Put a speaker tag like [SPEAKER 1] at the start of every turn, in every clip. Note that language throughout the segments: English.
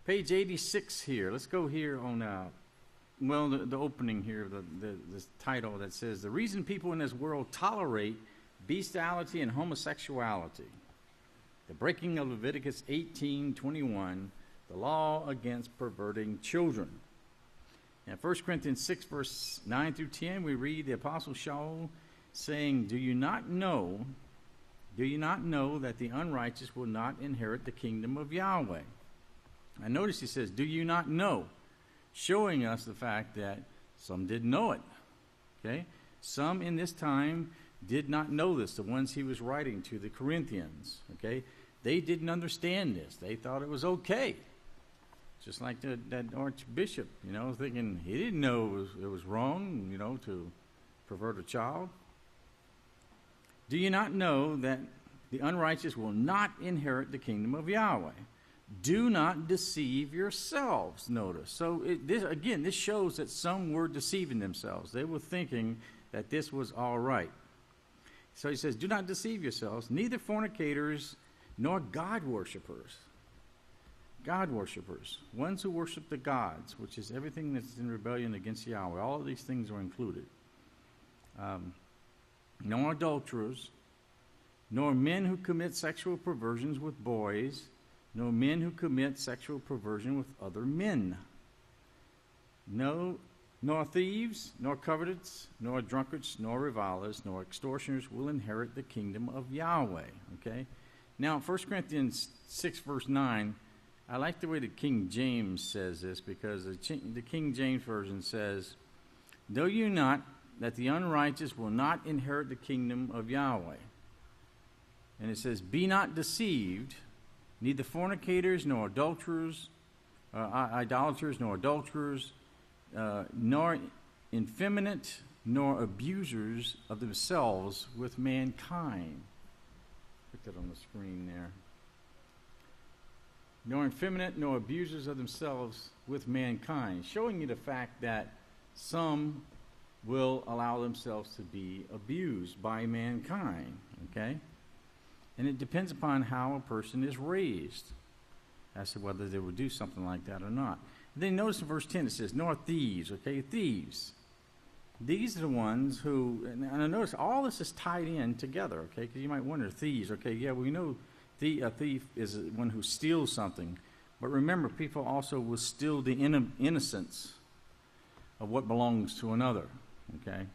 [SPEAKER 1] Page 86 here. Let's go here on, the opening here, the title that says, "The reason people in this world tolerate bestiality and homosexuality. The breaking of Leviticus 18:21, the law against perverting children." In 1 Corinthians 6, verse 9 through 10, we read the Apostle Shaul saying, Do you not know that the unrighteous will not inherit the kingdom of Yahweh? I notice he says, do you not know? Showing us the fact that some didn't know it. Okay? Some in this time did not know this, the ones he was writing to, the Corinthians. Okay? They didn't understand this. They thought it was okay. Just like that archbishop, thinking he didn't know it was wrong, to pervert a child. Do you not know that the unrighteous will not inherit the kingdom of Yahweh? Do not deceive yourselves, notice. So this shows that some were deceiving themselves. They were thinking that this was all right. So he says, do not deceive yourselves, neither fornicators nor God worshippers. God worshippers, ones who worship the gods, which is everything that's in rebellion against Yahweh. All of these things are included. Nor adulterers, nor men who commit sexual perversions with boys, nor men who commit sexual perversion with other men. No, nor thieves, nor covetous, nor drunkards, nor revilers, nor extortioners will inherit the kingdom of Yahweh. Okay? Now, 1 Corinthians 6, verse 9, I like the way the King James says this, because the King James Version says, Know you not that the unrighteous will not inherit the kingdom of Yahweh? And it says, Be not deceived, neither fornicators, nor adulterers, idolaters, nor adulterers, nor effeminate, nor abusers of themselves with mankind. Put that on the screen there. Nor effeminate, nor abusers of themselves with mankind, showing you the fact that some will allow themselves to be abused by mankind, okay? And it depends upon how a person is raised as to whether they would do something like that or not. And then notice in verse 10 it says, nor thieves, okay? Thieves. These are the ones who, and I notice all this is tied in together, okay? Because you might wonder, thieves, okay, yeah, we know a thief is one who steals something. But remember, people also will steal the innocence of what belongs to another, okay?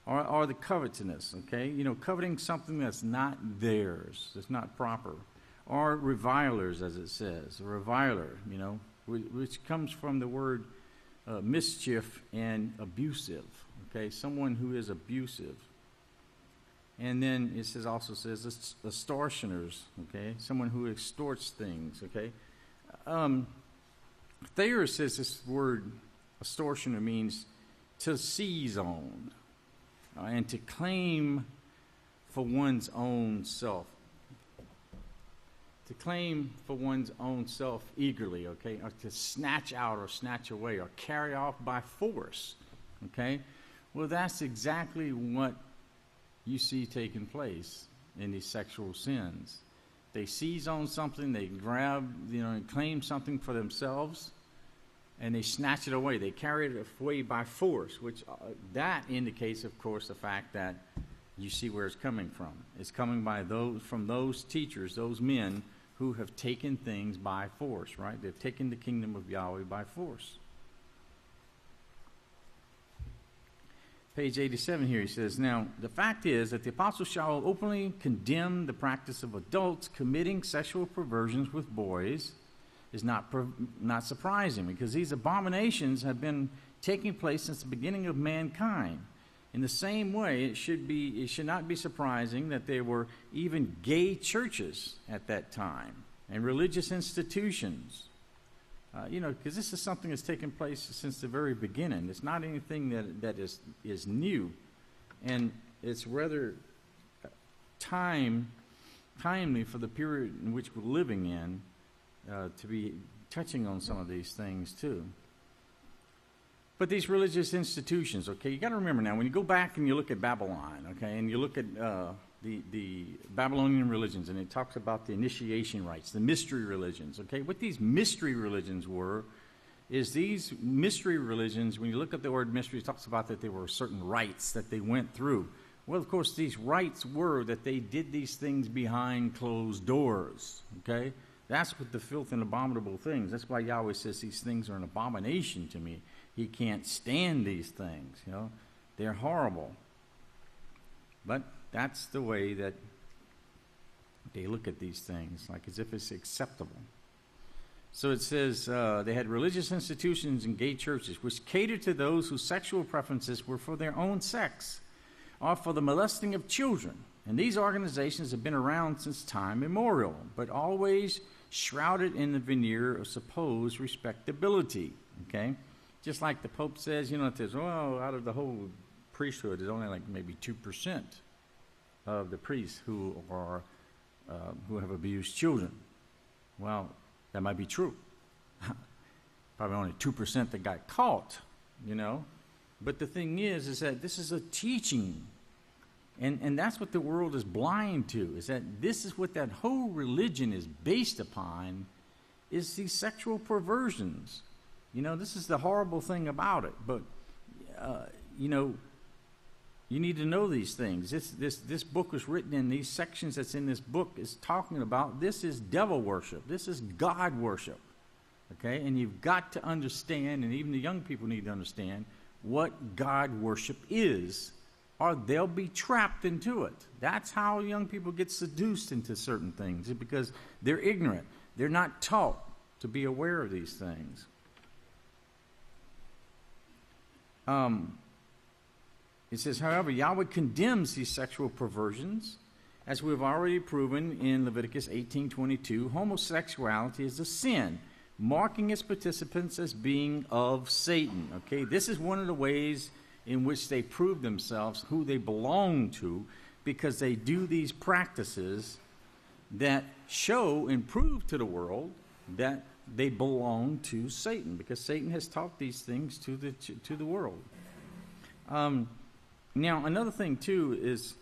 [SPEAKER 1] Or the covetousness, okay? Coveting something that's not theirs, that's not proper. Or revilers, as it says, a reviler, which comes from the word mischief and abusive, okay? Someone who is abusive. And then it also says extortioners, okay? Someone who extorts things, okay? Thayer says this word extortioner means to seize on and to claim for one's own self. To claim for one's own self eagerly, okay? Or to snatch out or snatch away or carry off by force, okay? Well, that's exactly what you see taking place in these sexual sins. They seize on something, they grab, and claim something for themselves, and they snatch it away. They carry it away by force, which that indicates, of course, the fact that you see where it's coming from. It's coming from those teachers, those men who have taken things by force, right? They've taken the kingdom of Yahweh by force. Page 87 here, he says, Now, the fact is that the Apostle Shaul openly condemned the practice of adults committing sexual perversions with boys is not surprising, because these abominations have been taking place since the beginning of mankind. In the same way, it should not be surprising that there were even gay churches at that time and religious institutions. Because this is something that's taken place since the very beginning. It's not anything that is new, and it's rather timely for the period in which we're living in to be touching on some of these things too. But these religious institutions, okay, you got to remember now, when you go back and you look at Babylon, okay, and you look at the Babylonian religions, and it talks about the initiation rites, the mystery religions. Okay, what these mystery religions were is these mystery religions, when you look up the word mystery, it talks about that there were certain rites that they went through. Well, of course, these rites were that they did these things behind closed doors. Okay, that's what the filth and abominable things. That's why Yahweh says these things are an abomination to me. He can't stand these things. You know, they're horrible. But that's the way that they look at these things, like as if it's acceptable. So it says they had religious institutions and gay churches which catered to those whose sexual preferences were for their own sex or for the molesting of children. And these organizations have been around since time immemorial, but always shrouded in the veneer of supposed respectability. Okay? Just like the Pope says, you know, it says, well, out of the whole priesthood, there's only like maybe 2% of the priests who have abused children. Well, that might be true. Probably only 2% that got caught, you know. But the thing is that this is a teaching. And that's what the world is blind to, is that this is what that whole religion is based upon, is these sexual perversions. You know, this is the horrible thing about it. But, you know, you need to know these things. This book was written in these sections that's in this book is talking about this is devil worship. This is God worship. Okay? And you've got to understand, and even the young people need to understand, what God worship is, or they'll be trapped into it. That's how young people get seduced into certain things, because they're ignorant. They're not taught to be aware of these things. It says, however, Yahweh condemns these sexual perversions. As we've already proven in Leviticus 18:22, homosexuality is a sin, marking its participants as being of Satan. Okay, this is one of the ways in which they prove themselves who they belong to, because they do these practices that show and prove to the world that they belong to Satan, because Satan has taught these things to the world. Now, another thing too is,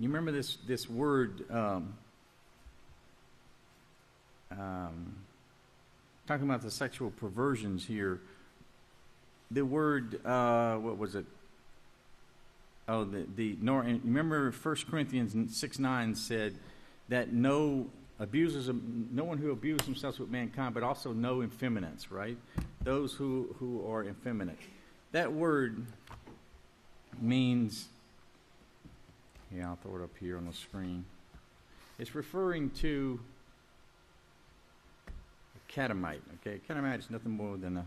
[SPEAKER 1] you remember this word talking about the sexual perversions here. The word, what was it? Oh, remember 1 Corinthians 6:9 said that no one who abuses themselves with mankind, but also no effeminates, right? Those who are effeminate. That word means, I'll throw it up here on the screen. It's referring to a catamite. Okay, a catamite is nothing more than a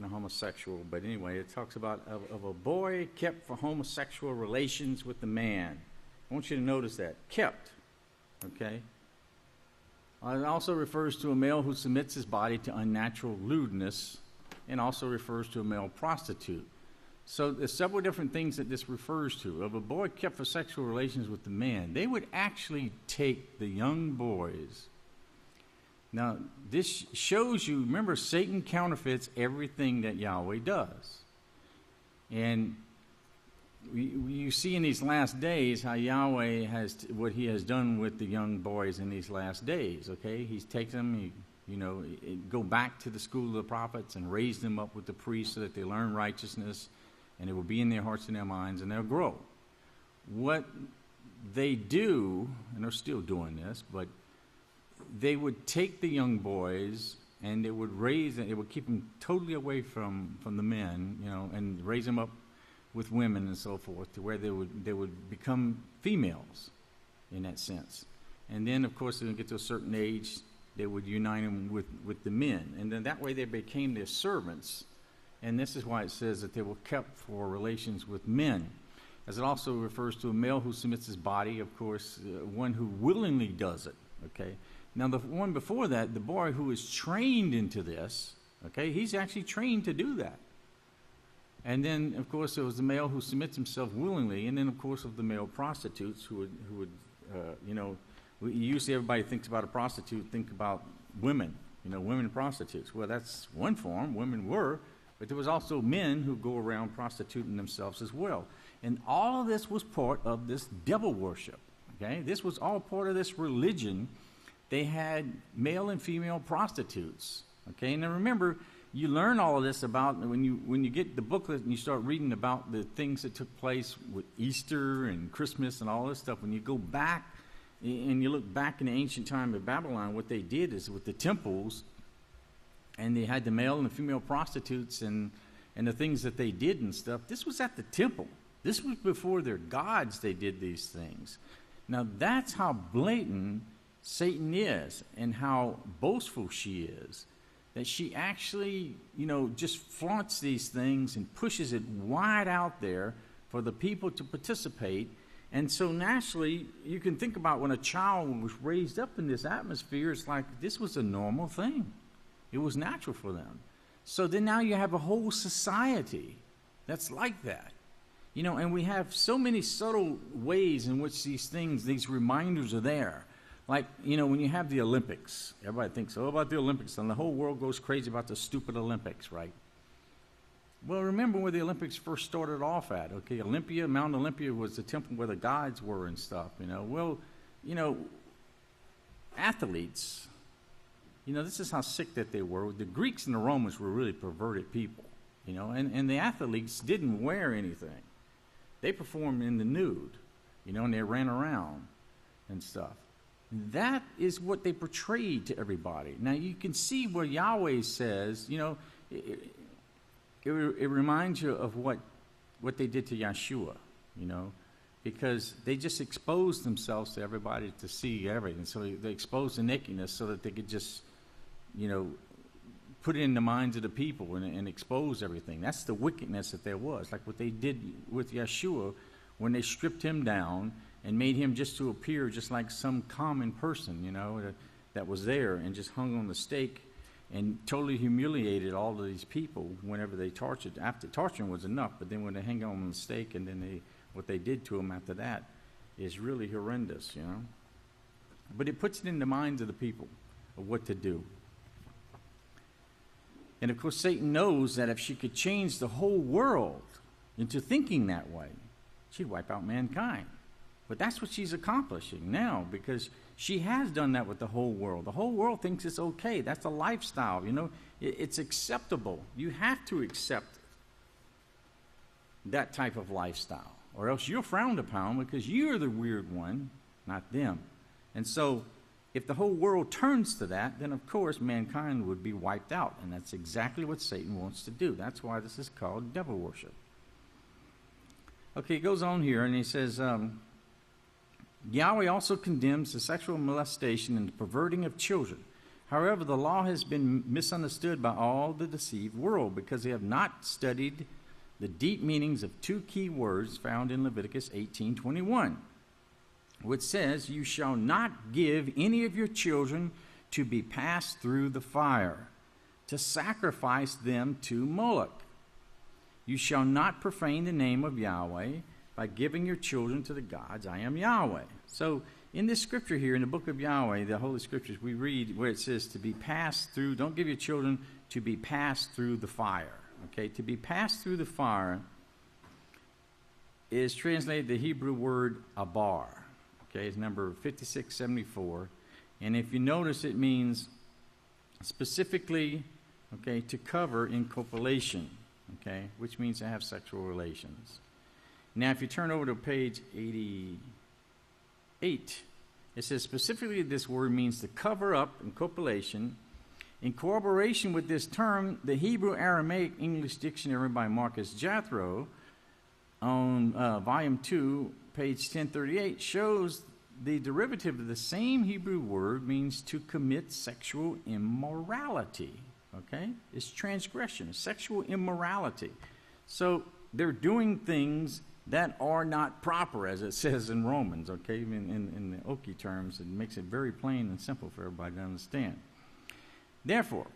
[SPEAKER 1] homosexual. But anyway, it talks about of a boy kept for homosexual relations with the man. I want you to notice that. Kept. Okay? It also refers to a male who submits his body to unnatural lewdness, and also refers to a male prostitute. So there's several different things that this refers to. Of a boy kept for sexual relations with the man, they would actually take the young boys. Now, this shows you, remember, Satan counterfeits everything that Yahweh does. And you see in these last days how Yahweh what he has done with the young boys in these last days, okay? He takes them, go back to the school of the prophets and raise them up with the priests so that they learn righteousness, and it will be in their hearts and their minds, and they'll grow. What they do, and they're still doing this, but they would take the young boys and they would keep them totally away from the men, and raise them up with women and so forth, to where they would become females in that sense. And then, of course, when they get to a certain age, they would unite them with the men. And then that way they became their servants. And this is why it says that they were kept for relations with men. As it also refers to a male who submits his body, of course, one who willingly does it. Okay. Now, the one before that, the boy who is trained into this, okay, he's actually trained to do that. And then, of course, there was the male who submits himself willingly, and then, of course, of the male prostitutes who would usually everybody thinks about a prostitute, think about women, women prostitutes. Well, that's one form, women were, but there was also men who go around prostituting themselves as well. And all of this was part of this devil worship. Okay, this was all part of this religion. They had male and female prostitutes. Okay, and then remember, you learn all of this about when you get the booklet and you start reading about the things that took place with Easter and Christmas and all this stuff. When you go back and you look back in the ancient time of Babylon, what they did is with the temples, and they had the male and the female prostitutes and the things that they did and stuff. This was at the temple. This was before their gods they did these things. Now that's how blatant Satan is and how boastful she is. That she actually, just flaunts these things and pushes it wide out there for the people to participate. And so naturally, you can think about when a child was raised up in this atmosphere, it's like this was a normal thing. It was natural for them. So then now you have a whole society that's like that. And we have so many subtle ways in which these reminders are there. Like, when you have the Olympics, everybody thinks, about the Olympics, and the whole world goes crazy about the stupid Olympics, right? Well, remember where the Olympics first started off at, okay? Mount Olympia was the temple where the gods were and stuff, Well, athletes, this is how sick that they were. The Greeks and the Romans were really perverted people, and the athletes didn't wear anything. They performed in the nude, and they ran around and stuff. That is what they portrayed to everybody. Now, you can see where Yahweh says, it reminds you of what they did to Yeshua, because they just exposed themselves to everybody to see everything. So they exposed the nakedness so that they could just, put it in the minds of the people and expose everything. That's the wickedness that there was. Like what they did with Yeshua when they stripped him down and made him just to appear just like some common person, that was there and just hung on the stake and totally humiliated all of these people whenever they tortured. After torturing was enough, but then when they hang on the stake and then what they did to him after that is really horrendous, But it puts it in the minds of the people of what to do. And of course, Satan knows that if she could change the whole world into thinking that way, she'd wipe out mankind. But that's what she's accomplishing now, because she has done that with the whole world. The whole world thinks it's okay. That's a lifestyle, It's acceptable. You have to accept that type of lifestyle, or else you're frowned upon because you're the weird one, not them. And so if the whole world turns to that, then of course mankind would be wiped out. And that's exactly what Satan wants to do. That's why this is called devil worship. Okay, he goes on here and he says, Yahweh also condemns the sexual molestation and the perverting of children. However, the law has been misunderstood by all the deceived world because they have not studied the deep meanings of two key words found in Leviticus 18:21, which says, "You shall not give any of your children to be passed through the fire, to sacrifice them to Moloch. You shall not profane the name of Yahweh by giving your children to the gods. I am Yahweh." So in this scripture here, in the book of Yahweh, the Holy Scriptures, we read where it says to be passed through. Don't give your children to be passed through the fire. Okay, to be passed through the fire is translated the Hebrew word abar. Okay, it's number 5674. And if you notice, it means specifically, okay, to cover in copulation, okay, which means to have sexual relations. Now, if you turn over to page 88, it says specifically this word means to cover up in copulation. In corroboration with this term, the Hebrew Aramaic English Dictionary by Marcus Jethro on volume 2, page 1038, shows the derivative of the same Hebrew word means to commit sexual immorality. Okay? It's transgression, sexual immorality. So they're doing things that are not proper, as it says in Romans, okay? In the Okie terms, it makes it very plain and simple for everybody to understand. Therefore,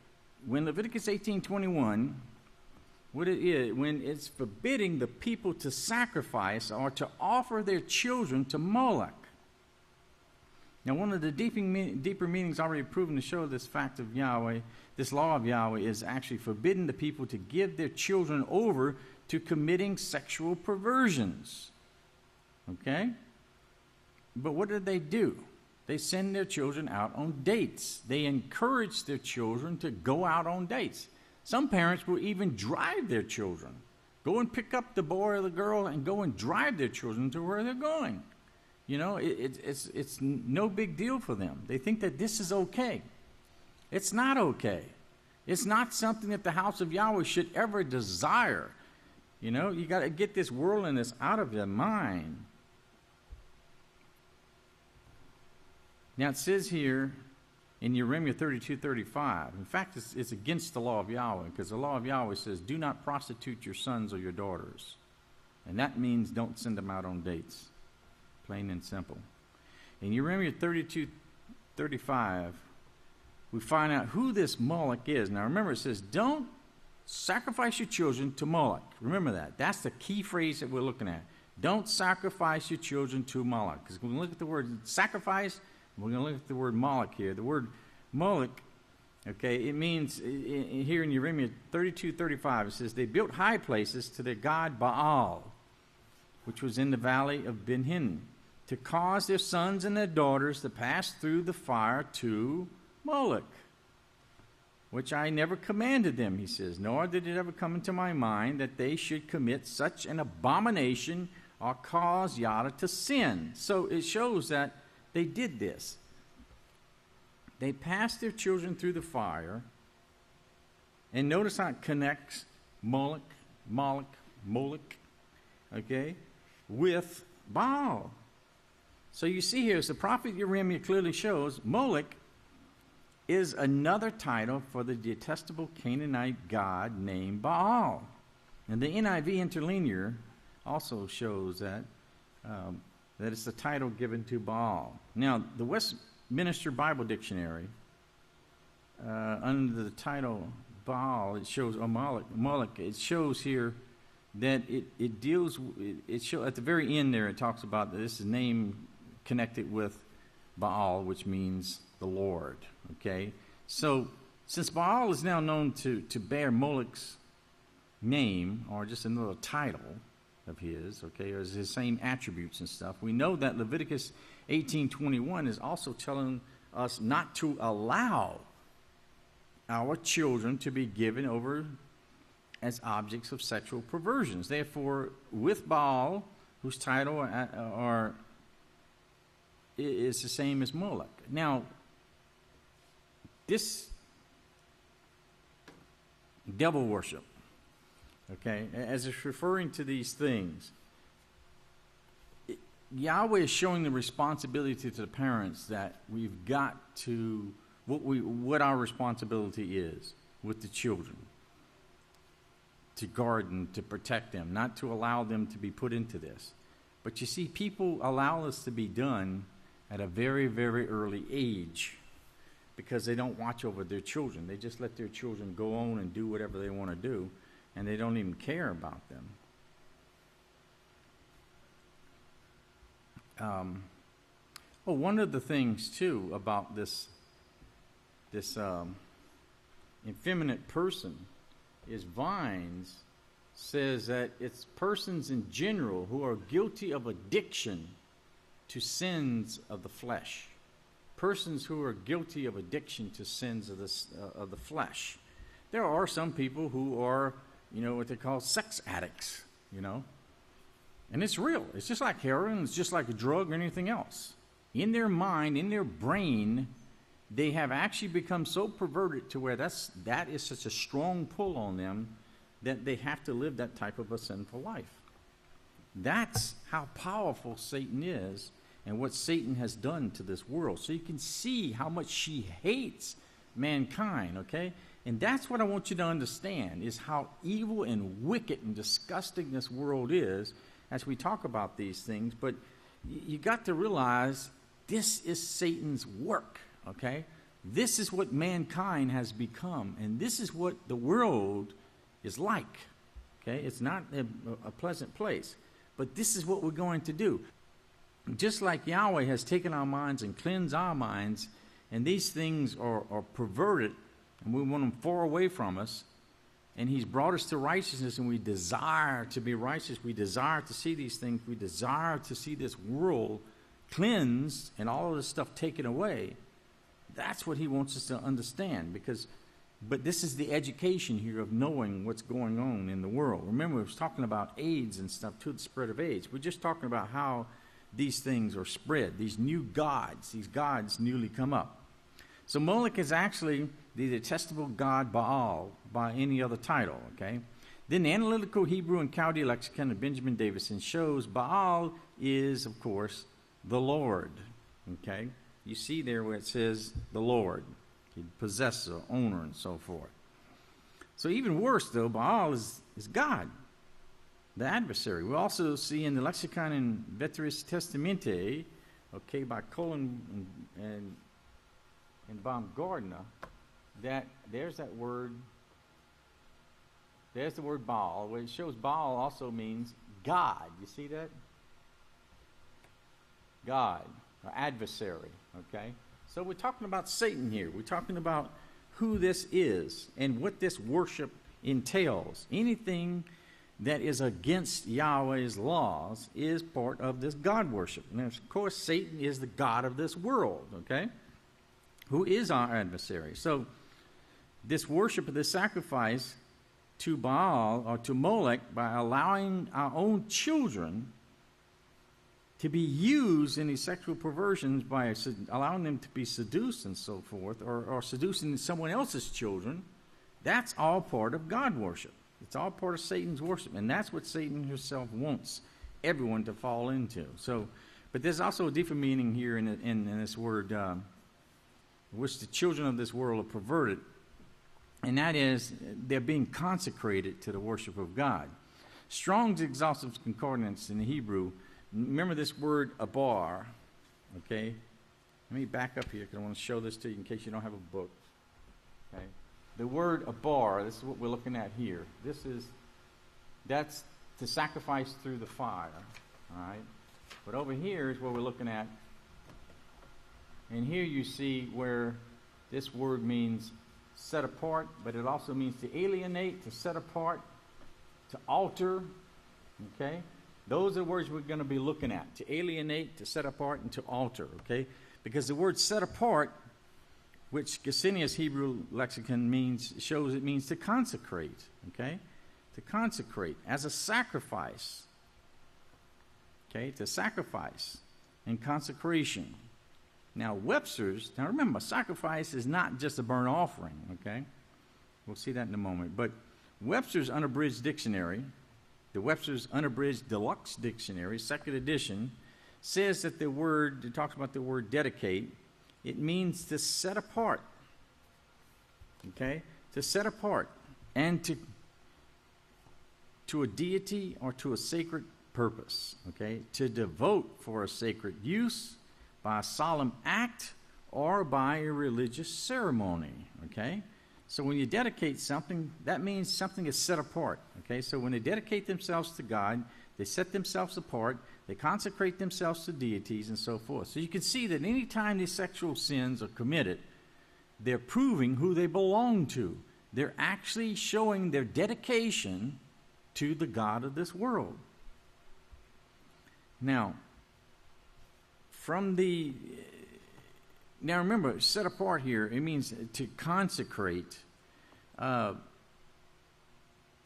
[SPEAKER 1] when Leviticus 18:21, what it is, when it's forbidding the people to sacrifice or to offer their children to Moloch. Now, one of the deeper meanings already proven to show this fact of Yahweh, this law of Yahweh, is actually forbidding the people to give their children over to committing sexual perversions. Okay? But what did they do? They send their children out on dates. They encourage their children to go out on dates. Some parents will even drive their children. Go and pick up the boy or the girl and go and drive their children to where they're going. You know, it's no big deal for them. They think that this is okay. It's not okay. It's not something that the house of Yahweh should ever desire. You know, you got to get this worldliness out of your mind. Now it says here in Jeremiah 32:35. In fact, it's against the law of Yahweh, because the law of Yahweh says, do not prostitute your sons or your daughters. And that means don't send them out on dates. Plain and simple. In Jeremiah 32:35, we find out who this Moloch is. Now remember, it says, don't sacrifice your children to Moloch. Remember that. That's the key phrase that we're looking at. Don't sacrifice your children to Moloch. Because when we look at the word sacrifice, we're going to look at the word Moloch here. The word Moloch, okay, it means, here in Jeremiah 32:35, it says, they built high places to their god Baal, which was in the valley of Ben Hinnom, to cause their sons and their daughters to pass through the fire to Moloch, which I never commanded them, he says, nor did it ever come into my mind that they should commit such an abomination or cause Yahweh to sin. So it shows that they did this. They passed their children through the fire, and notice how it connects Moloch, okay, with Baal. So you see here, as the prophet Jeremiah clearly shows, Moloch is another title for the detestable Canaanite god named Baal. And the NIV interlinear also shows that that it's the title given to Baal. Now, the Westminster Bible Dictionary, under the title Baal, it shows, or Moloch, it shows here that it deals, it shows at the very end there, it talks about this name connected with Baal, which means the Lord. Okay? So, since Baal is now known to bear Moloch's name, or just another title of his, okay, or his same attributes and stuff, we know that Leviticus 18:21 is also telling us not to allow our children to be given over as objects of sexual perversions. Therefore, with Baal, whose title is the same as Moloch. Now, this devil worship, okay, as it's referring to these things, Yahweh is showing the responsibility to the parents that we've got to, what our responsibility is with the children, to guard them, to protect them, not to allow them to be put into this. But you see, people allow this to be done at a very, very early age because they don't watch over their children. They just let their children go on and do whatever they want to do, and they don't even care about them. One of the things, too, about this effeminate person is Vines says that it's persons in general who are guilty of addiction to sins of the flesh. Persons who are guilty of addiction to sins of the flesh. There are some people who are, what they call sex addicts, And it's real. It's just like heroin. It's just like a drug or anything else. In their mind, in their brain, they have actually become so perverted to where that is such a strong pull on them that they have to live that type of a sinful life. That's how powerful Satan is and what Satan has done to this world. So you can see how much she hates mankind, okay? And that's what I want you to understand, is how evil and wicked and disgusting this world is as we talk about these things. But you got to realize this is Satan's work, okay? This is what mankind has become, and this is what the world is like, okay? It's not a pleasant place, but this is what we're going to do. Just like Yahweh has taken our minds and cleansed our minds, and these things are perverted, and we want them far away from us, And he's brought us to righteousness, and we desire to be righteous. We desire to see these things. We desire to see this world cleansed and all of this stuff taken away. That's what he wants us to understand. But this is the education here of knowing what's going on in the world. Remember, we was talking about AIDS and stuff, too, the spread of AIDS. We're just talking about how these things are spread, these gods newly come up. So Moloch is actually the detestable god Baal by any other title, okay? Then the Analytical Hebrew and Chaldee Lexicon of Benjamin Davison shows Baal is, of course, the Lord, okay? You see there where it says the Lord, the possessor, owner, and so forth. So even worse, though, Baal is God, the adversary. We also see in the Lexicon in Veteris Testamente, okay, by Colin and Baumgartner, that there's the word Baal, where it shows Baal also means God. You see that? God, or adversary, okay? So we're talking about Satan here. We're talking about who this is and what this worship entails. Anything that is against Yahweh's laws is part of this God worship. And of course, Satan is the god of this world, okay? Who is our adversary. So this worship of this sacrifice to Baal or to Molech by allowing our own children to be used in these sexual perversions by allowing them to be seduced and so forth, or seducing someone else's children, that's all part of God worship. It's all part of Satan's worship, and that's what Satan himself wants everyone to fall into. So, but there's also a deeper meaning here in this word, which the children of this world are perverted, and that is they're being consecrated to the worship of God. Strong's Exhaustive Concordance in the Hebrew, remember this word abar, okay? Let me back up here because I want to show this to you in case you don't have a book, okay? The word abar, this is what we're looking at here. That's to sacrifice through the fire, all right? But over here is what we're looking at. And here you see where this word means set apart, but it also means to alienate, to set apart, to alter, okay? Those are the words we're going to be looking at, to alienate, to set apart, and to alter, okay? Because the word set apart, which Gesenius Hebrew Lexicon shows it means to consecrate, okay? To consecrate as a sacrifice, okay? To sacrifice and consecration. Now, Webster's, now remember, sacrifice is not just a burnt offering, okay? We'll see that in a moment. But Webster's Unabridged Dictionary, the Webster's Unabridged Deluxe Dictionary, second edition, says that the word, it talks about the word dedicate, it means to set apart, okay? To set apart and to a deity or to a sacred purpose, okay? To devote for a sacred use, by a solemn act, or by a religious ceremony, okay? So when you dedicate something, that means something is set apart, okay? So when they dedicate themselves to God, they set themselves apart, they consecrate themselves to deities and so forth. So you can see that any time these sexual sins are committed, they're proving who they belong to. They're actually showing their dedication to the God of this world. Now remember, set apart here, it means to consecrate.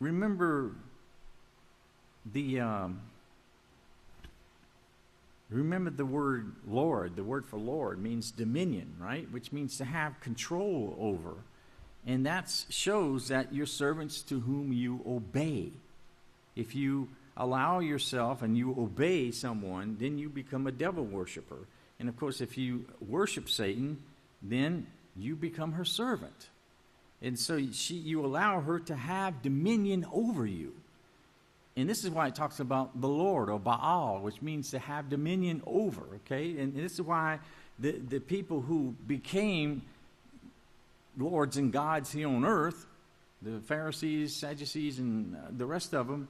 [SPEAKER 1] Remember the word Lord. The word for Lord means dominion, right? Which means to have control over. And that shows that you're servants to whom you obey. If you allow yourself and you obey someone, then you become a devil worshiper. And of course, if you worship Satan, then you become her servant. And so you allow her to have dominion over you. And this is why it talks about the Lord, or Baal, which means to have dominion over, okay? And this is why the people who became lords and gods here on earth, the Pharisees, Sadducees, and the rest of them,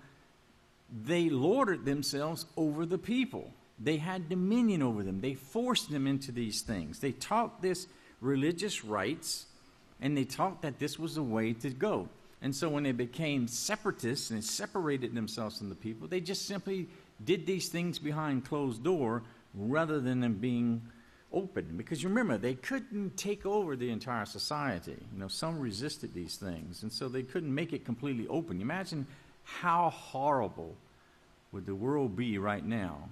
[SPEAKER 1] they lorded themselves over the people. They had dominion over them. They forced them into these things. They taught this religious rites, and they taught that this was the way to go. And so when they became separatists and separated themselves from the people, they just simply did these things behind closed door rather than them being open. Because remember, they couldn't take over the entire society. Some resisted these things, and so they couldn't make it completely open. Imagine how horrible would the world be right now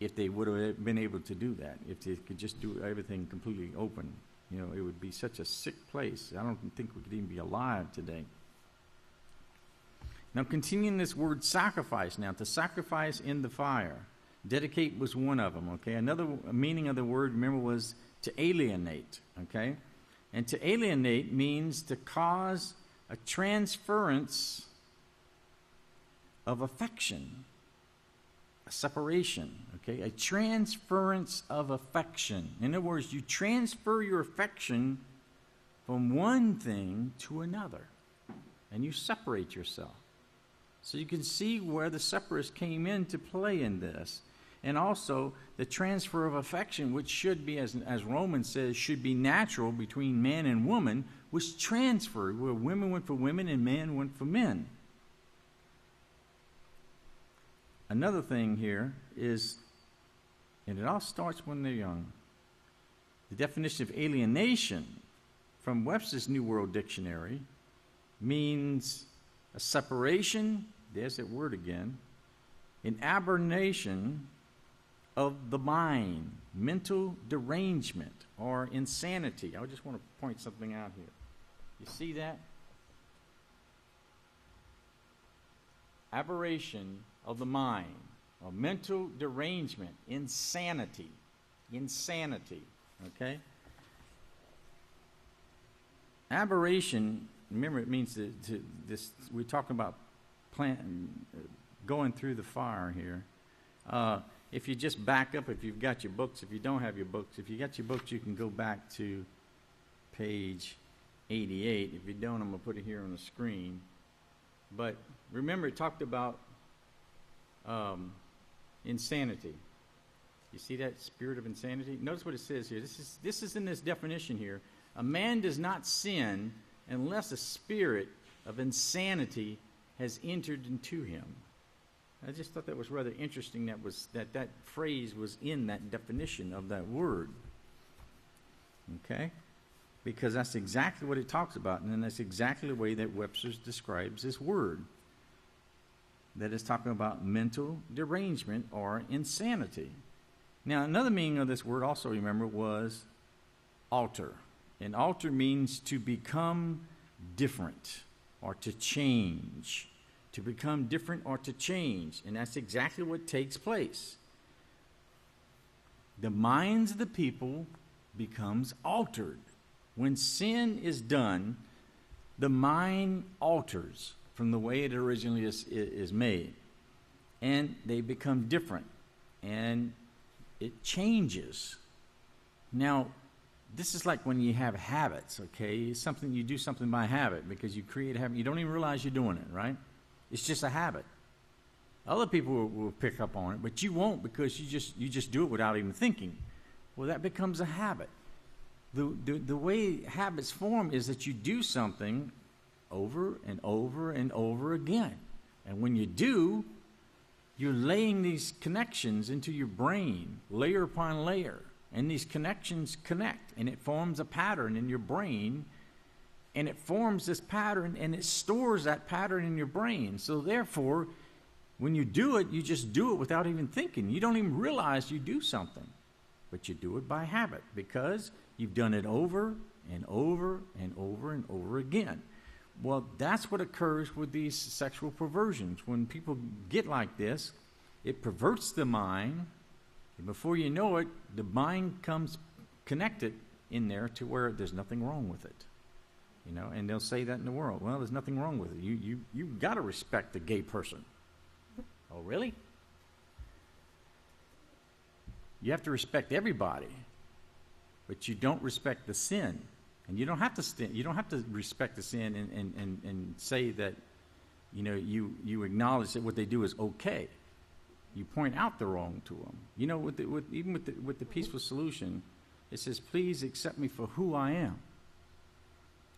[SPEAKER 1] if they would have been able to do that, if they could just do everything completely open. It would be such a sick place. I don't think we could even be alive today. Now, continuing this word sacrifice now, to sacrifice in the fire. Dedicate was one of them, okay? Another meaning of the word, remember, was to alienate, okay? And to alienate means to cause a transference of affection, a separation, okay? A transference of affection. In other words, you transfer your affection from one thing to another, and you separate yourself. So you can see where the separatists came into play in this. And also the transfer of affection, which should be, as Romans says, should be natural between man and woman, was transferred, where women went for women and men went for men. Another thing here is, and it all starts when they're young, the definition of alienation from Webster's New World Dictionary means a separation, there's that word again, an aberration of the mind, mental derangement, or insanity. I just want to point something out here. You see that? Aberration of the mind, or mental derangement, insanity. Insanity, okay? Aberration, remember, it means this. We're talking about going through the fire here. If you just back up, if you've got your books, if you don't have your books, if you got your books, you can go back to page 88. If you don't, I'm going to put it here on the screen. But remember, it talked about insanity. You see that spirit of insanity? Notice what it says here. This is in this definition here. A man does not sin unless a spirit of insanity has entered into him. I just thought that was rather interesting that phrase was in that definition of that word. Okay? Because that's exactly what it talks about, and then that's exactly the way that Webster describes this word. That is talking about mental derangement or insanity. Now, another meaning of this word also, remember, was alter. And alter means to become different or to change. To become different or to change. And that's exactly what takes place. The minds of the people becomes altered. When sin is done, the mind alters from the way it originally is made. And they become different. And it changes. Now, this is like when you have habits, okay? It's something, you do something by habit because you create a habit. You don't even realize you're doing it, right? It's just a habit. Other people will pick up on it, but you won't because you just do it without even thinking. Well, that becomes a habit. The way habits form is that you do something over and over and over again. And when you do, you're laying these connections into your brain, layer upon layer. And these connections connect, and it forms a pattern in your brain. And it forms this pattern, and it stores that pattern in your brain. So therefore, when you do it, you just do it without even thinking. You don't even realize you do something. But you do it by habit because you've done it over and over and over and over again. Well, that's what occurs with these sexual perversions. When people get like this, it perverts the mind. And before you know it, the mind comes connected in there to where there's nothing wrong with it. And they'll say that in the world. Well, there's nothing wrong with it. You've got to respect the gay person. Oh, really? You have to respect everybody, but you don't respect the sin. And you don't have to respect the sin and say that, you acknowledge that what they do is okay. You point out the wrong to them. Even with the peaceful solution, it says, "Please accept me for who I am."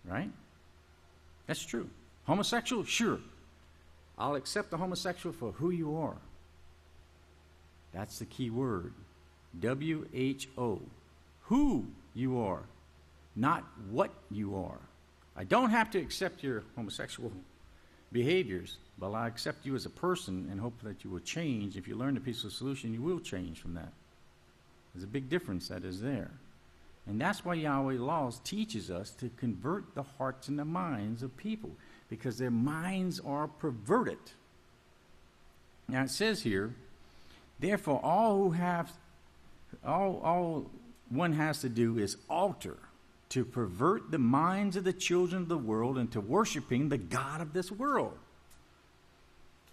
[SPEAKER 1] Right? That's true. Homosexual? Sure. I'll accept the homosexual for who you are. That's the key word. W-H-O. Who you are, not what you are. I don't have to accept your homosexual behaviors, but I accept you as a person and hope that you will change. If you learn the peaceful solution, you will change from that. There's a big difference that is there. And that's why Yahweh laws teaches us to convert the hearts and the minds of people, because their minds are perverted. Now it says here, therefore all one has to do is alter, to pervert the minds of the children of the world into worshiping the God of this world.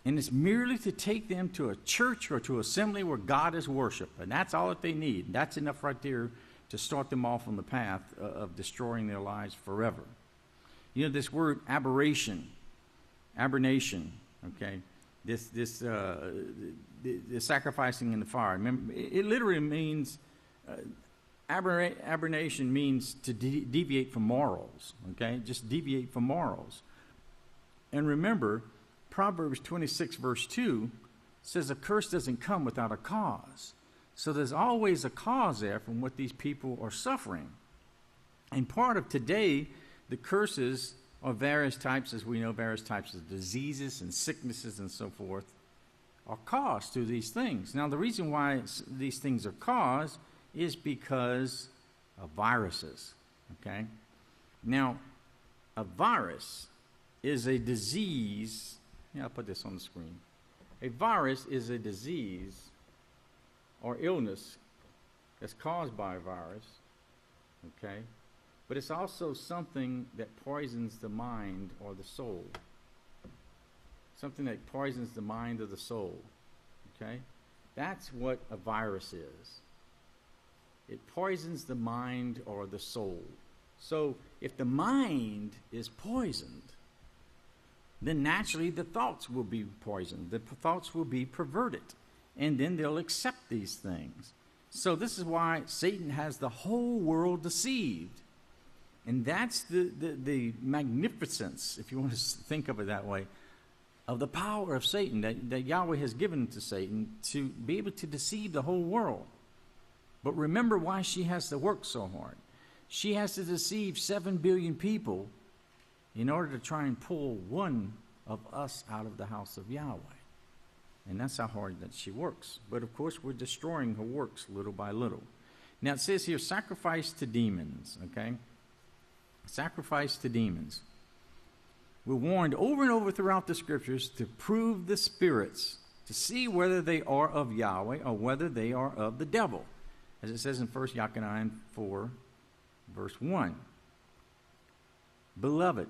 [SPEAKER 1] And it's merely to take them to a church or to assembly where God is worshiped. And that's all that they need. That's enough right there to start them off on the path of destroying their lives forever. You know, this word aberration, okay, this sacrificing in the fire. Remember, it literally means, aberration means to deviate from morals, okay, just deviate from morals. And remember, Proverbs 26 verse 2 says a curse doesn't come without a cause. So there's always a cause there from what these people are suffering. And part of today, the curses are various types, as we know, various types of diseases and sicknesses and so forth are caused through these things. Now, the reason why these things are caused is because of viruses, okay? Now, a virus is a disease. Yeah, I'll put this on the screen. A virus is a disease or illness that's caused by a virus, okay? But it's also something that poisons the mind or the soul. Something that poisons the mind of the soul, okay? That's what a virus is. It poisons the mind or the soul. So if the mind is poisoned, then naturally the thoughts will be poisoned. The thoughts will be perverted. And then they'll accept these things. So this is why Satan has the whole world deceived. And that's the magnificence, if you want to think of it that way, of the power of Satan that Yahweh has given to Satan to be able to deceive the whole world. But remember why she has to work so hard. She has to deceive 7 billion people in order to try and pull one of us out of the house of Yahweh. And that's how hard that she works. But of course, we're destroying her works little by little. Now it says here, sacrifice to demons, okay? Sacrifice to demons. We're warned over and over throughout the scriptures to prove the spirits, to see whether they are of Yahweh or whether they are of the devil. As it says in 1 Yachanai 4, verse 1. Beloved,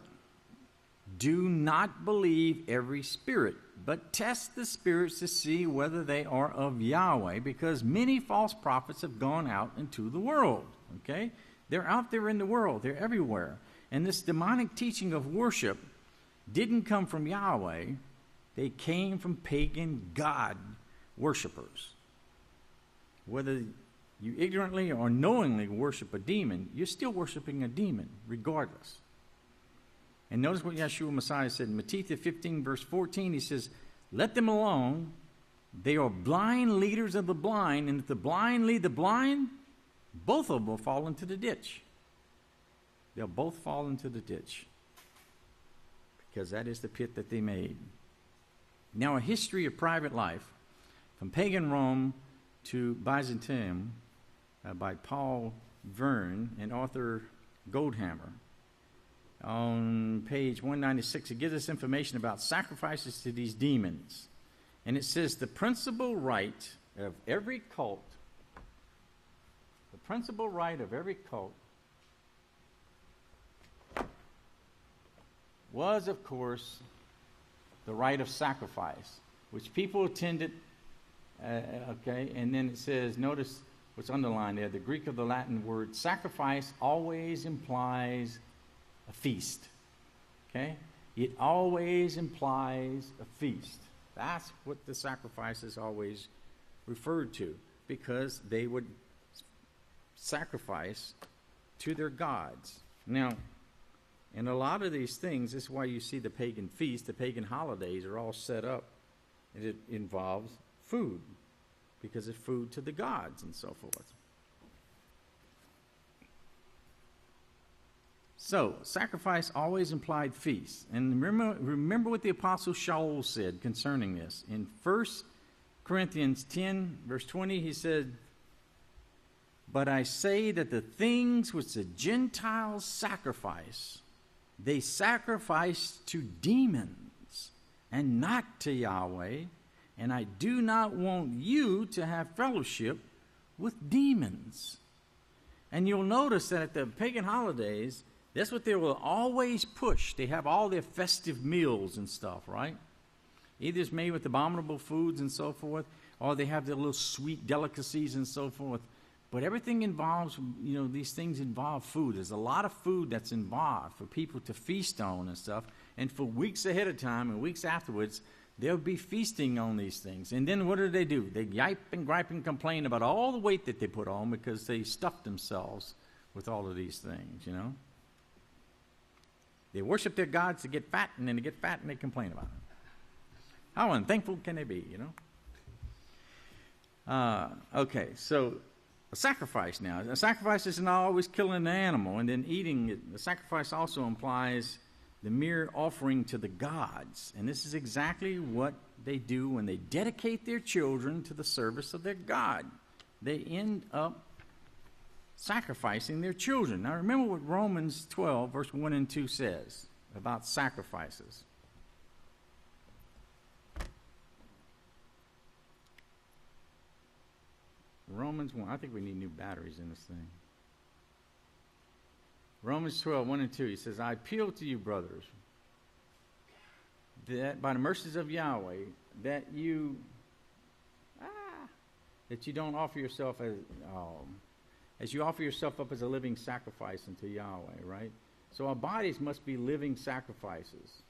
[SPEAKER 1] do not believe every spirit, but test the spirits to see whether they are of Yahweh, because many false prophets have gone out into the world. Okay? They're out there in the world. They're everywhere. And this demonic teaching of worship didn't come from Yahweh. They came from pagan God worshipers. Whether you ignorantly or knowingly worship a demon, you're still worshiping a demon, regardless. And notice what Yeshua Messiah said in Matthew 15, verse 14. He says, let them alone. They are blind leaders of the blind. And if the blind lead the blind, both of them will fall into the ditch. They'll both fall into the ditch. Because that is the pit that they made. Now, a history of private life from pagan Rome to Byzantium by Paul Verne and Arthur Goldhammer. On page 196, it gives us information about sacrifices to these demons. And it says the principal right of every cult, was, of course, the rite of sacrifice, which people attended, okay, and then it says, notice what's underlined there, the Greek of the Latin word sacrifice always implies a feast, okay? It always implies a feast. That's what the sacrifices always referred to, because they would sacrifice to their gods. Now, And a lot of these things, this is why you see the pagan feasts, the pagan holidays are all set up. And it involves food, because it's food to the gods and so forth. So, sacrifice always implied feast. And remember what the Apostle Shalom said concerning this. In 1 Corinthians 10, verse 20, he said, "But I say that the things which the Gentiles sacrifice, they sacrifice to demons and not to Yahweh, and I do not want you to have fellowship with demons." And you'll notice that at the pagan holidays, that's what they will always push. They have all their festive meals and stuff, right? Either it's made with abominable foods and so forth, or they have their little sweet delicacies and so forth. But everything involves, these things involve food. There's a lot of food that's involved for people to feast on and stuff. And for weeks ahead of time and weeks afterwards, they'll be feasting on these things. And then what do? They yipe and gripe and complain about all the weight that they put on because they stuffed themselves with all of these things, They worship their gods to get fat, and then they get fat and they complain about it. How unthankful can they be, Okay, so a sacrifice now. A sacrifice is not always killing an animal and then eating it. The sacrifice also implies the mere offering to the gods. And this is exactly what they do when they dedicate their children to the service of their God. They end up sacrificing their children. Now remember what Romans 12, verse 1 and 2 says about sacrifices. Romans 1. I think we need new batteries in this thing. Romans 12, 1 and 2. He says, "I appeal to you, brothers, that by the mercies of Yahweh, that you don't offer yourself as you offer yourself up as a living sacrifice unto Yahweh," right? So our bodies must be living sacrifices.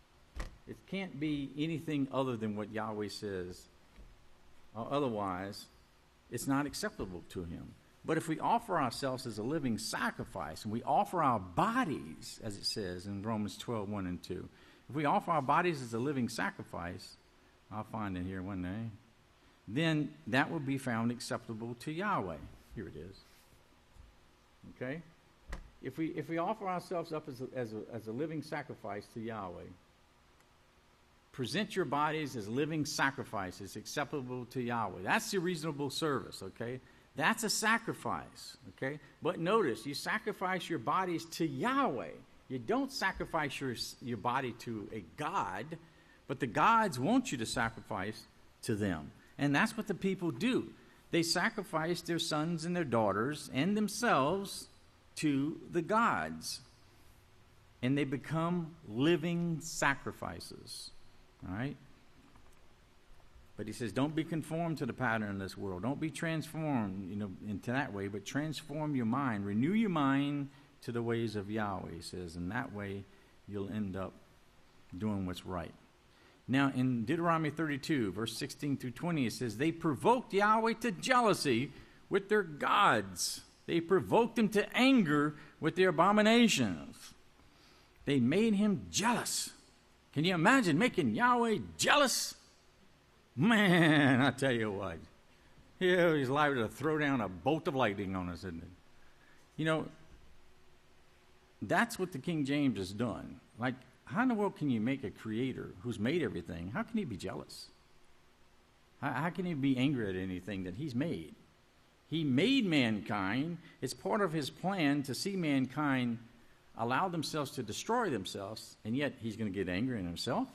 [SPEAKER 1] It can't be anything other than what Yahweh says. Otherwise, it's not acceptable to him. But if we offer ourselves as a living sacrifice, and we offer our bodies, as it says in Romans 12, 1 and 2, if we offer our bodies as a living sacrifice, I'll find it here one day, then that will be found acceptable to Yahweh. Here it is. Okay? If we offer ourselves up as a living sacrifice to Yahweh, present your bodies as living sacrifices acceptable to Yahweh. That's your reasonable service, okay? That's a sacrifice, okay? But notice, you sacrifice your bodies to Yahweh. You don't sacrifice your body to a god, but the gods want you to sacrifice to them. And that's what the people do. They sacrifice their sons and their daughters and themselves to the gods. And they become living sacrifices. All right? But he says, don't be conformed to the pattern of this world. Don't be transformed, into that way, but transform your mind. Renew your mind to the ways of Yahweh, he says, and that way you'll end up doing what's right. Now, in Deuteronomy 32, verse 16 through 20, it says, they provoked Yahweh to jealousy with their gods. They provoked him to anger with their abominations. They made him jealous. Can you imagine making Yahweh jealous? Man, I tell you what. He's liable to throw down a bolt of lightning on us, isn't it? That's what the King James has done. Like, how in the world can you make a creator who's made everything? How can he be jealous? How can he be angry at anything that he's made? He made mankind. It's part of his plan to see mankind allow themselves to destroy themselves, and yet he's going to get angry at himself?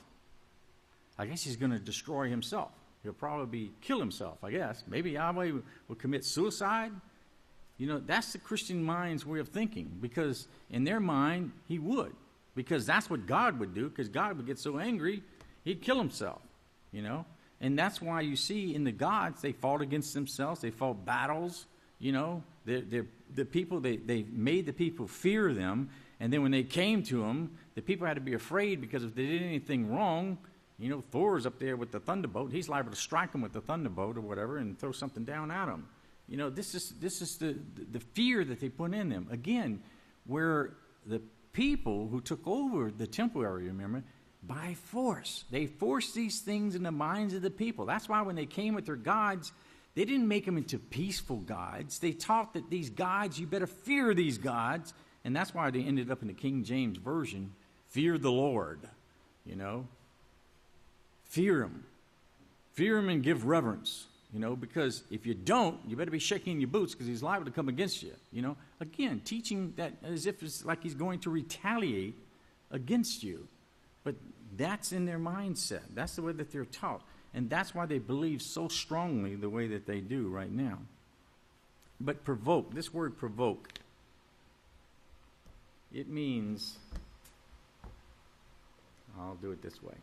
[SPEAKER 1] I guess he's going to destroy himself. He'll probably kill himself, I guess. Maybe Yahweh will commit suicide. That's the Christian mind's way of thinking, because in their mind, he would. Because that's what God would do, because God would get so angry, he'd kill himself, And that's why you see in the gods, they fought against themselves. They fought battles, The people, they made the people fear them. And then when they came to them, the people had to be afraid, because if they did anything wrong, Thor's up there with the thunderbolt. He's liable to strike them with the thunderbolt or whatever and throw something down at them. This is the fear that they put in them. Again, where the people who took over the temple area, remember, by force. They forced these things in the minds of the people. That's why when they came with their gods, they didn't make them into peaceful gods. They taught that these gods, you better fear these gods. And that's why they ended up in the King James Version, fear the Lord, you know. Fear him. Fear him and give reverence, you know, because if you don't, you better be shaking your boots because he's liable to come against you, you know. Again, teaching that as if it's like he's going to retaliate against you. But that's in their mindset. That's the way that they're taught. And that's why they believe so strongly the way that they do right now. But provoke, this word provoke, it means, I'll do it this way.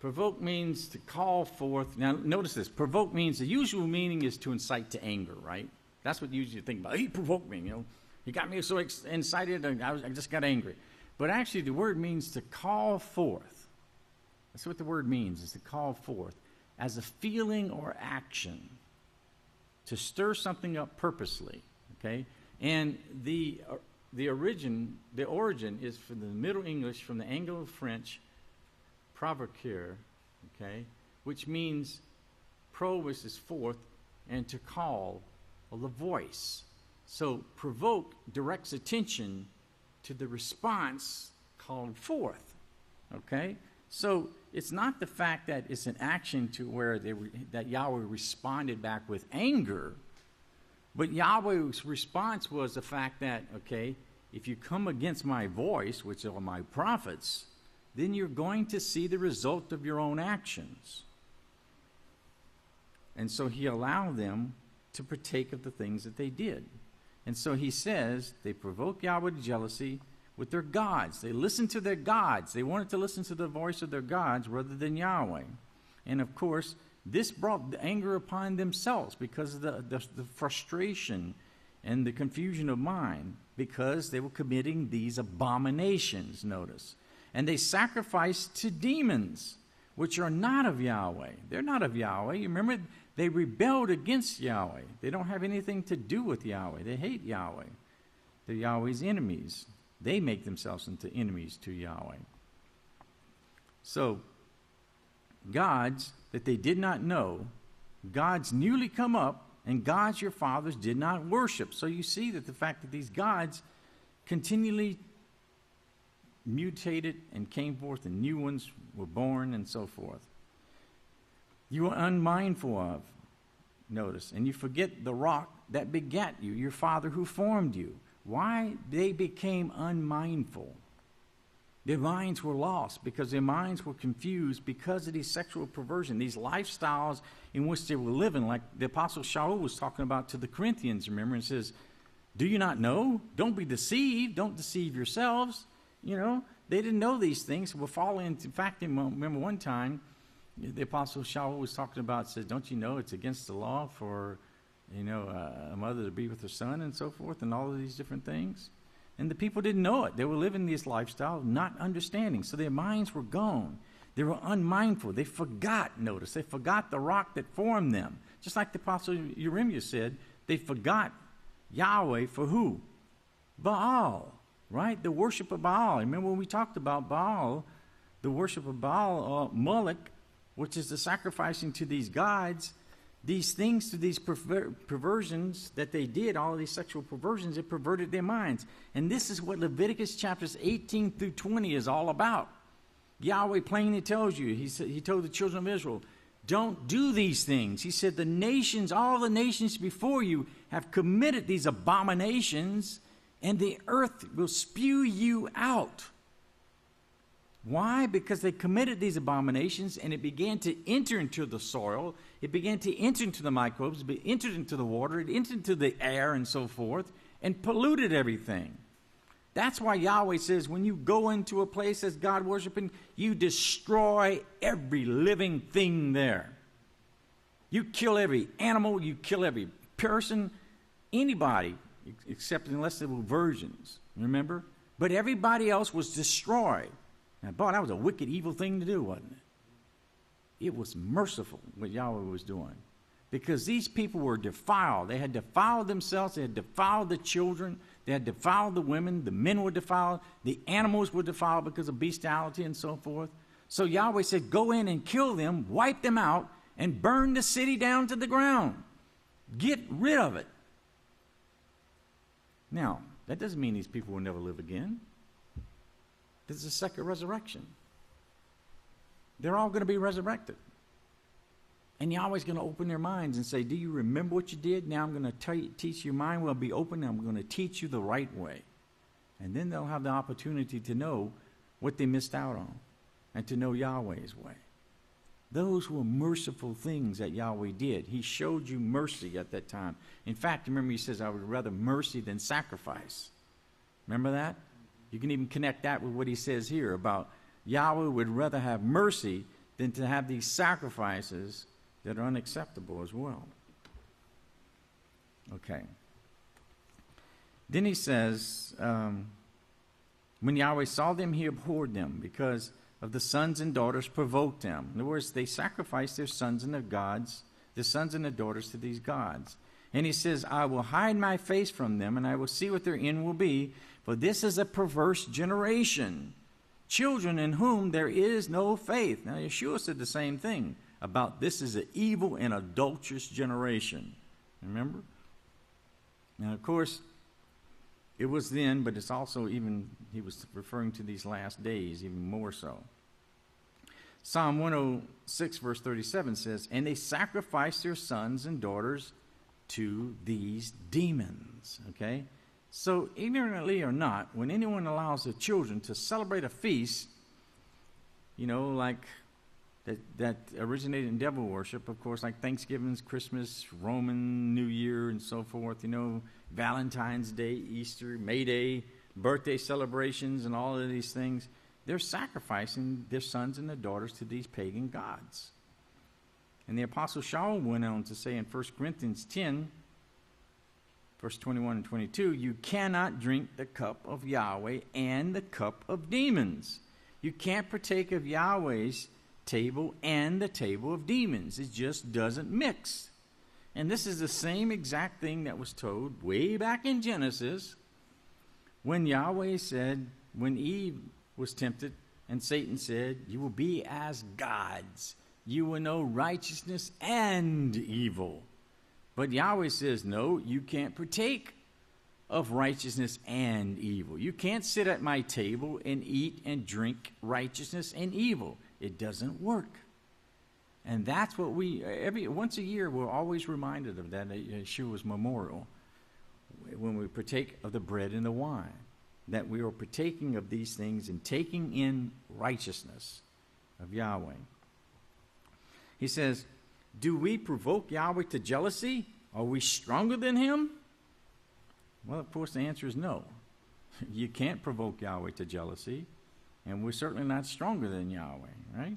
[SPEAKER 1] Provoke means to call forth. Now, notice this. Provoke means, the usual meaning is to incite to anger, right? That's what you usually think about. He provoked me, you know. He got me so incited, I just got angry. But actually, the word means to call forth. That's what the word means, is to call forth as a feeling or action, to stir something up purposely, okay? And the origin is from the Middle English, from the Anglo-French, provoquer, okay, which means pro is forth, and to call, or the voice. So provoke directs attention to the response called forth, okay? So it's not the fact that it's an action to where that Yahweh responded back with anger, but Yahweh's response was the fact that, okay, if you come against my voice, which are my prophets, then you're going to see the result of your own actions. And so he allowed them to partake of the things that they did. And so he says they provoke Yahweh to jealousy with their gods. They listened to their gods. They wanted to listen to the voice of their gods rather than Yahweh. And of course, this brought the anger upon themselves because of the frustration and the confusion of mind, because they were committing these abominations, notice. And they sacrificed to demons, which are not of Yahweh. They're not of Yahweh. You remember, they rebelled against Yahweh. They don't have anything to do with Yahweh. They hate Yahweh. They're Yahweh's enemies. They make themselves into enemies to Yahweh. So, gods that they did not know, gods newly come up, and gods your fathers did not worship. So you see that the fact that these gods continually mutated and came forth, and new ones were born, and so forth. You are unmindful of, notice, and you forget the rock that begat you, your father who formed you. Why? They became unmindful. Their minds were lost because their minds were confused because of these sexual perversion, these lifestyles in which they were living, like the Apostle Shalom was talking about to the Corinthians, remember, and says, do you not know? Don't be deceived. Don't deceive yourselves. You know, they didn't know these things. We're falling into, in fact, remember one time, the Apostle Shalom was talking about, says, don't you know it's against the law for, you know, a mother to be with her son and so forth, and all of these different things? And the people didn't know it. They were living this lifestyle, not understanding. So their minds were gone. They were unmindful. They forgot, notice. They forgot the rock that formed them. Just like the Apostle Limmuwdyah said, they forgot Yahweh for who? Baal, right? The worship of Baal. Remember when we talked about Baal, the worship of Baal, Moloch, which is the sacrificing to these gods, these things, to these perversions that they did, all of these sexual perversions, it perverted their minds. And this is what Leviticus chapters 18 through 20 is all about. Yahweh plainly tells you, he told the children of Israel, don't do these things. He said the nations, all the nations before you have committed these abominations, and the earth will spew you out. Why? Because they committed these abominations, and it began to enter into the soil. It began to enter into the microbes. It entered into the water. It entered into the air and so forth, and polluted everything. That's why Yahweh says when you go into a place as God worshiping, you destroy every living thing there. You kill every animal. You kill every person, anybody, except unless they were virgins, remember? But everybody else was destroyed. Now, boy, that was a wicked, evil thing to do, wasn't it? It was merciful what Yahweh was doing. because these people were defiled. They had defiled themselves. They had defiled the children. They had defiled the women. The men were defiled. The animals were defiled because of bestiality and so forth. So Yahweh said, go in and kill them, wipe them out, and burn the city down to the ground. Get rid of it. Now, that doesn't mean these people will never live again. This is a second resurrection. They're all going to be resurrected. And Yahweh's going to open their minds and say, do you remember what you did? Now I'm going to teach your mind will be open. I'm going to teach you the right way. And then they'll have the opportunity to know what they missed out on and to know Yahweh's way. Those were merciful things that Yahweh did. He showed you mercy at that time. In fact, remember he says, I would rather mercy than sacrifice. Remember that? You can even connect that with what he says here about Yahweh would rather have mercy than to have these sacrifices that are unacceptable as well. Okay. Then he says, when Yahweh saw them, he abhorred them because of the sons and daughters provoked them. In other words, they sacrificed their sons and their gods, their sons and their daughters to these gods. And he says, I will hide my face from them, and I will see what their end will be, for this is a perverse generation, children in whom there is no faith. Now, Yeshua said the same thing about this is an evil and adulterous generation. Remember? Now, of course, it was then, but it's also even, he was referring to these last days, even more so. Psalm 106, verse 37 says, and they sacrificed their sons and daughters to these demons. Okay? So, ignorantly or not, when anyone allows their children to celebrate a feast, you know, like that originated in devil worship, of course, like Thanksgiving, Christmas, Roman New Year, and so forth, you know, Valentine's Day, Easter, May Day, birthday celebrations, and all of these things, they're sacrificing their sons and their daughters to these pagan gods. And the Apostle Shalom went on to say in 1 Corinthians 10, verse 21 and 22, you cannot drink the cup of Yahweh and the cup of demons. You can't partake of Yahweh's table and the table of demons. It just doesn't mix. And this is the same exact thing that was told way back in Genesis when Yahweh said, when Eve was tempted and Satan said, you will be as gods. You will know righteousness and evil. But Yahweh says, no, you can't partake of righteousness and evil. You can't sit at my table and eat and drink righteousness and evil. It doesn't work. And that's what once a year, we're always reminded of that at Yeshua's memorial, when we partake of the bread and the wine, that we are partaking of these things and taking in righteousness of Yahweh. He says, do we provoke Yahweh to jealousy? Are we stronger than him? Well, of course, the answer is no. You can't provoke Yahweh to jealousy, and we're certainly not stronger than Yahweh, right?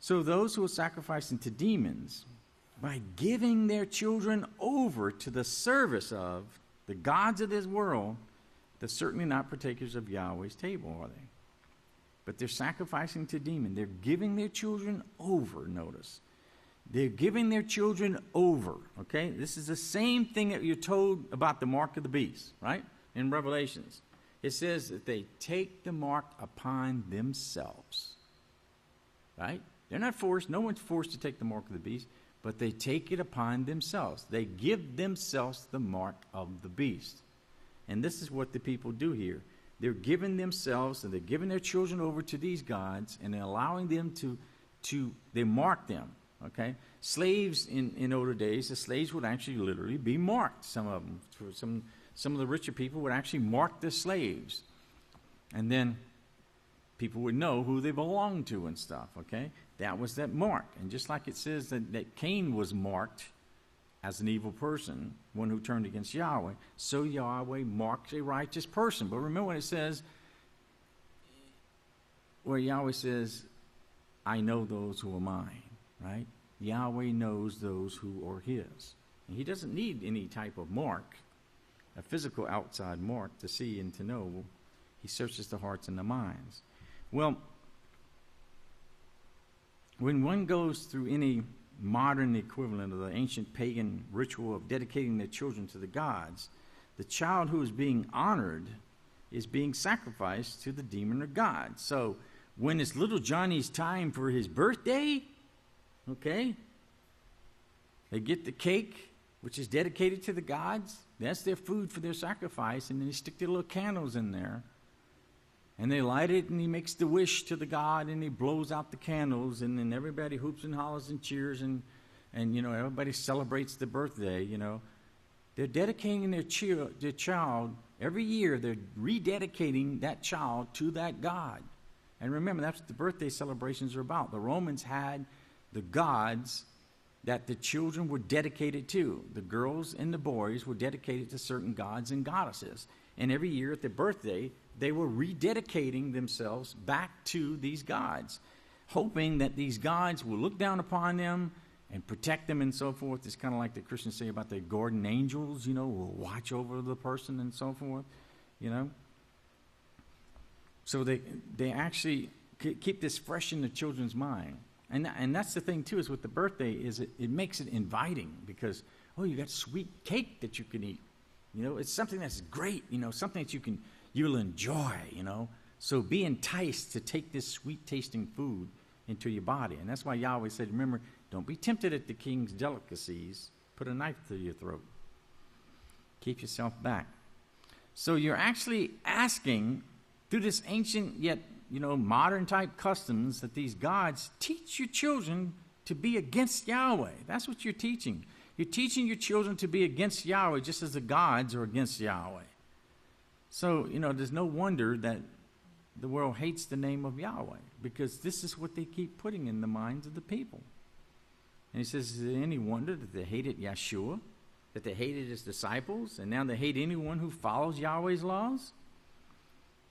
[SPEAKER 1] So those who are sacrificing to demons, by giving their children over to the service of the gods of this world, they're certainly not partakers of Yahweh's table, are they? But they're sacrificing to demons. They're giving their children over, notice. They're giving their children over, okay? This is the same thing that you're told about the mark of the beast, right? In Revelations. It says that they take the mark upon themselves, right? They're not forced. No one's forced to take the mark of the beast, but they take it upon themselves. They give themselves the mark of the beast. And this is what the people do here. They're giving themselves and they're giving their children over to these gods, and they're allowing them they mark them, okay? Slaves in older days, the slaves would actually literally be marked. Some of them, for some of the richer people would actually mark their slaves. And then people would know who they belonged to and stuff, okay? That was that mark. And just like it says that Cain was marked as an evil person, one who turned against Yahweh, so Yahweh marks a righteous person. But remember what it says, where Yahweh says, I know those who are mine, right? Yahweh knows those who are his. And he doesn't need any type of mark, a physical outside mark, to see and to know. He searches the hearts and the minds. Well, when one goes through any modern equivalent of the ancient pagan ritual of dedicating their children to the gods, the child who is being honored is being sacrificed to the demon or god. So when it's little Johnny's time for his birthday, okay, they get the cake, which is dedicated to the gods. That's their food for their sacrifice, and then they stick their little candles in there. And they light it, and he makes the wish to the God, and he blows out the candles, and then everybody hoops and hollers and cheers, and everybody celebrates the birthday, They're dedicating their child. Every year, they're rededicating that child to that God. And remember, that's what the birthday celebrations are about. The Romans had the gods that the children were dedicated to. The girls and the boys were dedicated to certain gods and goddesses. And every year at their birthday, they were rededicating themselves back to these gods, hoping that these gods will look down upon them and protect them and so forth. It's kind of like the Christians say about the guardian angels, will watch over the person and so forth, So they actually keep this fresh in the children's mind. And that's the thing, too, is with the birthday, is it makes it inviting because, you got sweet cake that you can eat. It's something that's great, something that you'll enjoy, So be enticed to take this sweet-tasting food into your body. And that's why Yahweh said, remember, don't be tempted at the king's delicacies. Put a knife through your throat. Keep yourself back. So you're actually asking, through this ancient yet, modern-type customs, that these gods teach your children to be against Yahweh. That's what you're teaching. You're teaching your children to be against Yahweh just as the gods are against Yahweh. So, there's no wonder that the world hates the name of Yahweh, because this is what they keep putting in the minds of the people. And he says, is it any wonder that they hated Yeshua, that they hated his disciples, and now they hate anyone who follows Yahweh's laws?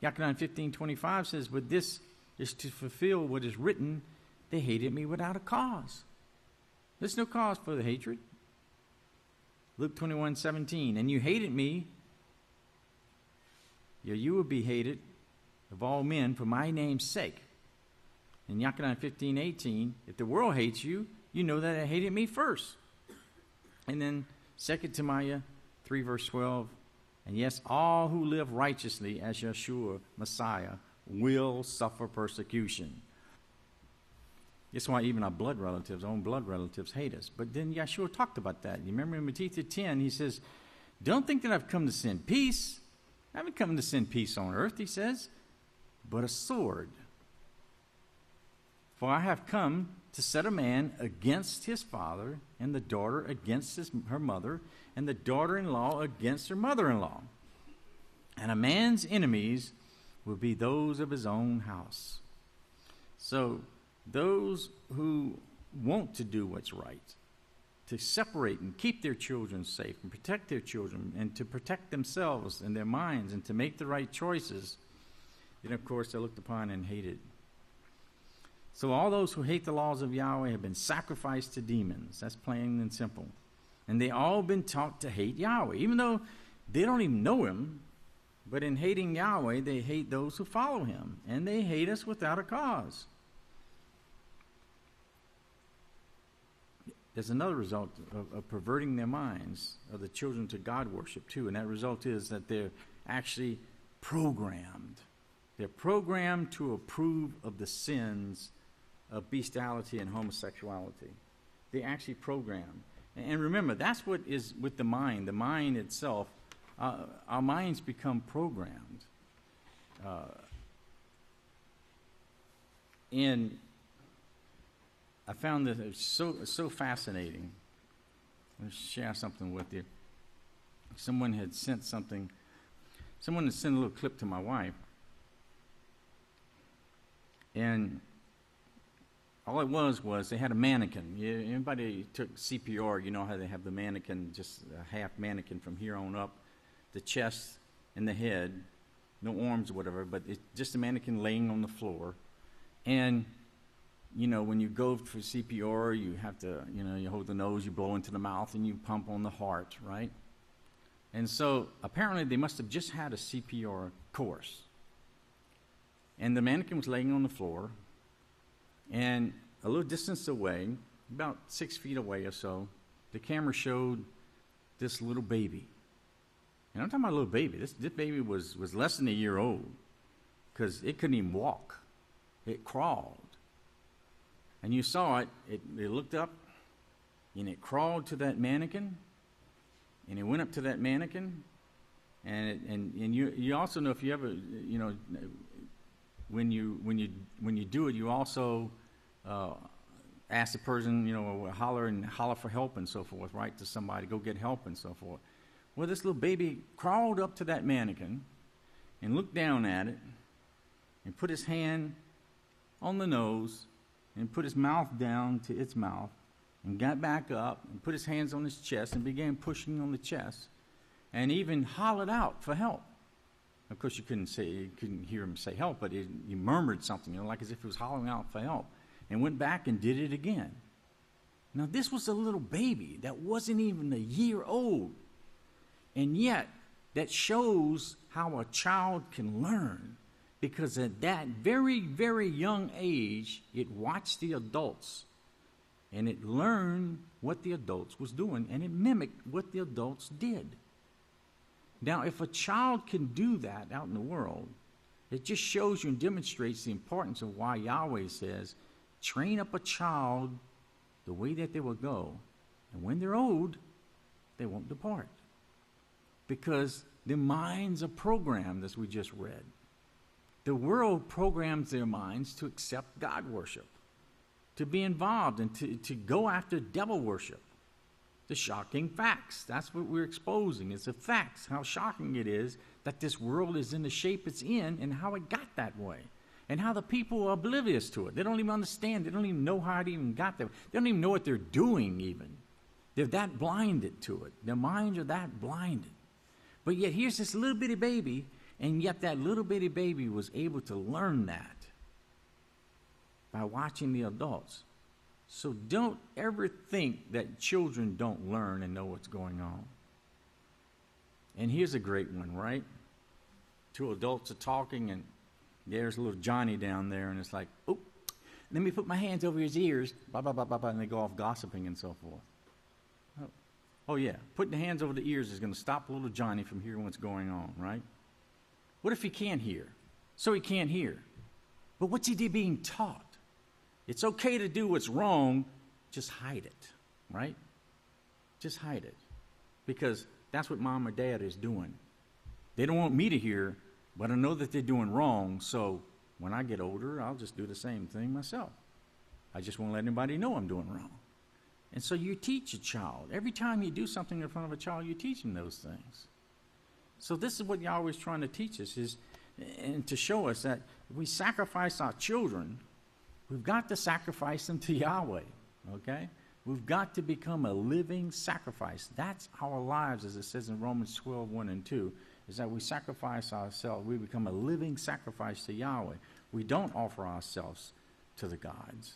[SPEAKER 1] Yahweh 15:25 says, but this is to fulfill what is written, they hated me without a cause. There's no cause for the hatred. Luke 21:17, and you hated me, you will be hated of all men for my name's sake. In Yahweh 15:18, if the world hates you, you know that it hated me first. And then 2 Timothy 3 verse 12, and yes, all who live righteously as Yeshua, Messiah, will suffer persecution. That's why even our own blood relatives hate us. But then Yeshua talked about that. You remember in Matthew 10, he says, don't think that I've come to send peace. I haven't come to send peace on earth, he says, but a sword. For I have come to set a man against his father, and the daughter against her mother, and the daughter-in-law against her mother-in-law. And a man's enemies will be those of his own house. So those who want to do what's right, to separate and keep their children safe and protect their children and to protect themselves and their minds and to make the right choices, then of course they're looked upon and hated. So all those who hate the laws of Yahweh have been sacrificed to demons. That's plain and simple. And they all been taught to hate Yahweh, even though they don't even know him. But in hating Yahweh, they hate those who follow him. And they hate us without a cause. There's another result of perverting their minds of the children to God worship too. And that result is that they're actually programmed. They're programmed to approve of the sins of bestiality and homosexuality. They actually program. And remember, that's what is with the mind. The mind itself, our minds become programmed. And I found that it's so fascinating. Let me share something with you. Someone had sent a little clip to my wife. And all it was they had a mannequin. Anybody took CPR, you know how they have the mannequin, just a half mannequin from here on up, the chest and the head, no arms or whatever, but it's just a mannequin laying on the floor. And when you go for CPR, you have to, you hold the nose, you blow into the mouth, and you pump on the heart, right? And so apparently they must have just had a CPR course. And the mannequin was laying on the floor, and a little distance away, about 6 feet away or so, the camera showed this little baby. And I'm talking about a little baby. This baby was less than a year old because it couldn't even walk. It crawled. And you saw it. It looked up, and it crawled to that mannequin, and it went up to that mannequin. And you also know, if you ever, you know, when you do it, you also ask the person, you know, holler for help and so forth, right? To somebody, go get help and so forth. Well, this little baby crawled up to that mannequin and looked down at it and put his hand on the nose and put his mouth down to its mouth and got back up and put his hands on his chest and began pushing on the chest and even hollered out for help. Of course, you couldn't hear him say help, but he murmured something, you know, like as if he was hollering out for help, and went back and did it again. Now, this was a little baby that wasn't even a year old. And yet, that shows how a child can learn, because at that very, very young age, it watched the adults, and it learned what the adults was doing, and it mimicked what the adults did. Now, if a child can do that out in the world, it just shows you and demonstrates the importance of why Yahweh says, train up a child the way that they will go, and when they're old, they won't depart. Because their minds are programmed, as we just read. The world programs their minds to accept God worship, to be involved and to go after devil worship. The shocking facts. That's what we're exposing. It's the facts, how shocking it is that this world is in the shape it's in and how it got that way. And how the people are oblivious to it. They don't even understand. They don't even know how it even got there. They don't even know what they're doing even. They're that blinded to it. Their minds are that blinded. But yet here's this little bitty baby, and yet that little bitty baby was able to learn that by watching the adults. So don't ever think that children don't learn and know what's going on. And here's a great one, right? Two adults are talking, and there's little Johnny down there, and it's like, oh, let me put my hands over his ears, blah, blah, blah, blah, blah, and they go off gossiping and so forth. Oh, yeah, putting the hands over the ears is going to stop little Johnny from hearing what's going on, right? What if he can't hear? So he can't hear. But what's he being taught? It's okay to do what's wrong, just hide it, right? Just hide it. Because that's what mom or dad is doing. They don't want me to hear, but I know that they're doing wrong, so when I get older, I'll just do the same thing myself. I just won't let anybody know I'm doing wrong. And so you teach a child. Every time you do something in front of a child, you teach them those things. So this is what Yahweh is trying to teach us, and to show us that if we sacrifice our children, we've got to sacrifice them to Yahweh, okay? We've got to become a living sacrifice. That's our lives, as it says in Romans 12, 1 and 2, is that we sacrifice ourselves. We become a living sacrifice to Yahweh. We don't offer ourselves to the gods.